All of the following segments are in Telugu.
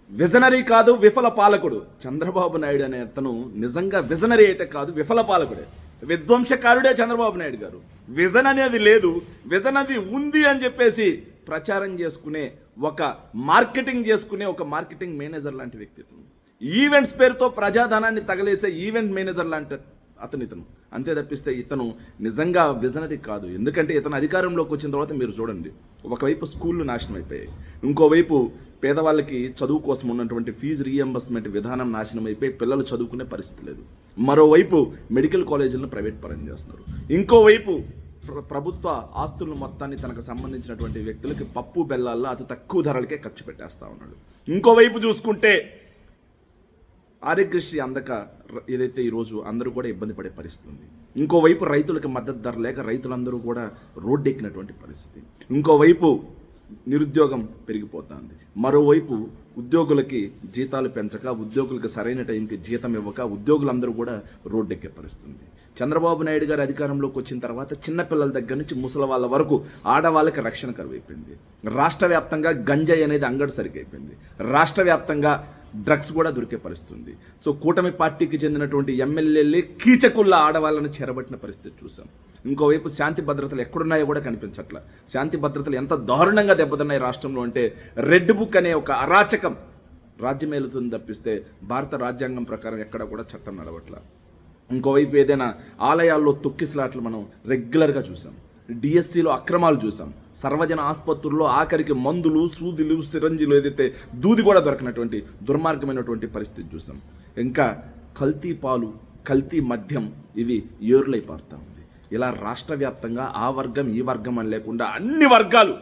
విజనరీ కాదు, విఫల పాలకుడు. చంద్రబాబు నాయుడు అనే అతను నిజంగా విజనరీ అయితే కాదు, విఫల పాలకుడే. విధ్వంసకారుడే చంద్రబాబు నాయుడు గారు. విజన్ అనేది లేదు, విజన్ అది ఉంది అని చెప్పేసి ప్రచారం చేసుకునే మార్కెటింగ్ చేసుకునే ఒక మార్కెటింగ్ మేనేజర్ లాంటి వ్యక్తిత్వం. ఈవెంట్స్ పేరుతో ప్రజాధనాన్ని తగలేసే ఈవెంట్ మేనేజర్ లాంటి ఇతను. అంతే తప్పిస్తే ఇతను నిజంగా విజనరీ కాదు. ఎందుకంటే ఇతను అధికారంలోకి వచ్చిన తర్వాత మీరు చూడండి, ఒకవైపు స్కూళ్ళు నాశనం అయిపోయాయి, ఇంకోవైపు పేదవాళ్ళకి చదువు కోసం ఉన్నటువంటి ఫీజు రీఎంబర్స్మెంట్ విధానం నాశనం అయిపోయి పిల్లలు చదువుకునే పరిస్థితి లేదు. మరోవైపు మెడికల్ కాలేజీలను ప్రైవేట్ పరం చేస్తున్నారు. ఇంకోవైపు ప్రభుత్వ ఆస్తులను మొత్తాన్ని తనకు సంబంధించినటువంటి వ్యక్తులకి పప్పు బెల్లాల్లో అతి తక్కువ ధరలకే ఖర్చు పెట్టేస్తా ఉన్నాడు. ఇంకోవైపు చూసుకుంటే ఆరోగ్యశ్రీ అందక ఏదైతే ఈరోజు అందరూ కూడా ఇబ్బంది పడే పరిస్థితి ఉంది. ఇంకోవైపు రైతులకు మద్దతు ధర లేక రైతులందరూ కూడా రోడ్డెక్కినటువంటి పరిస్థితి. ఇంకోవైపు నిరుద్యోగం పెరిగిపోతుంది. మరోవైపు ఉద్యోగులకి జీతాలు పెంచక, ఉద్యోగులకు సరైన టైంకి జీతం ఇవ్వక ఉద్యోగులందరూ కూడా రోడ్డెక్కే పరిస్థితుంది. చంద్రబాబు నాయుడు గారు అధికారంలోకి వచ్చిన తర్వాత చిన్నపిల్లల దగ్గర నుంచి ముసలి వాళ్ళ వరకు ఆడవాళ్ళకి రక్షణ కరువైపోయింది. రాష్ట్ర వ్యాప్తంగా గంజాయి అనేది అంగడి సరిగైపోయింది. రాష్ట్ర వ్యాప్తంగా డ్రగ్స్ కూడా దొరికే పరిస్థితుంది. సో కూటమి పార్టీకి చెందినటువంటి ఎమ్మెల్యేలే కీచకుల్లా ఆడవాళ్ళను చెరబట్టిన పరిస్థితి చూసాం. ఇంకోవైపు శాంతి భద్రతలు ఎక్కడున్నాయో కూడా కనిపించట్ల. శాంతి భద్రతలు ఎంత దారుణంగా దెబ్బతిన్నాయి రాష్ట్రంలో అంటే, రెడ్ బుక్ అనే ఒక అరాచకం రాజ్యమేలుతుంది తప్పిస్తే భారత రాజ్యాంగం ప్రకారం ఎక్కడ కూడా చట్టం నడవట్ల. ఇంకోవైపు ఏదైనా ఆలయాల్లో తొక్కిసలాట్లు మనం రెగ్యులర్గా చూసాం. డిఎస్సిలో అక్రమాలు చూసాం. సర్వజన ఆసుపత్రుల్లో ఆఖరికి మందులు, సూదులు, సిరంజీలు ఏదైతే దూది కూడా దొరకనటువంటి దుర్మార్గమైనటువంటి పరిస్థితి చూసాం. ఇంకా కల్తీ పాలు, కల్తీ మద్యం ఇవి ఏరులై పారుతూ ఉంది. ఇలా రాష్ట్ర వ్యాప్తంగా ఆ వర్గం ఈ వర్గం అని లేకుండా అన్ని వర్గాలు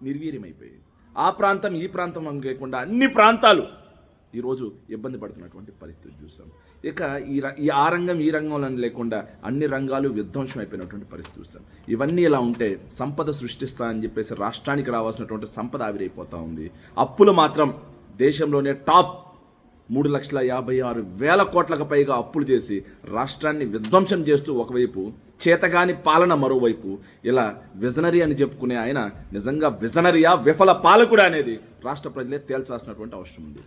నిర్వీర్యమైపోయాయి. ఆ ప్రాంతం ఈ ప్రాంతం అని లేకుండా అన్ని ప్రాంతాలు ఈరోజు ఇబ్బంది పడుతున్నటువంటి పరిస్థితి చూసాం. ఇక ఆ రంగం ఈ రంగంలో లేకుండా అన్ని రంగాలు విధ్వంసం అయిపోయినటువంటి పరిస్థితి చూసాం. ఇవన్నీ ఇలా ఉంటే సంపద సృష్టిస్తా అని చెప్పేసి రాష్ట్రానికి రావాల్సినటువంటి సంపద ఆవిరైపోతూ ఉంది. అప్పులు మాత్రం దేశంలోనే టాప్ 3,56,000 కోట్లకు పైగా అప్పులు చేసి రాష్ట్రాన్ని విధ్వంసం చేస్తూ ఒకవైపు చేతగాని పాలన మరోవైపు ఇలా విజనరీ అని చెప్పుకునే ఆయన నిజంగా విజనరీయా, విఫల పాలకుడా అనేది రాష్ట్ర ప్రజలే తేల్చాల్సినటువంటి అవసరం ఉంది.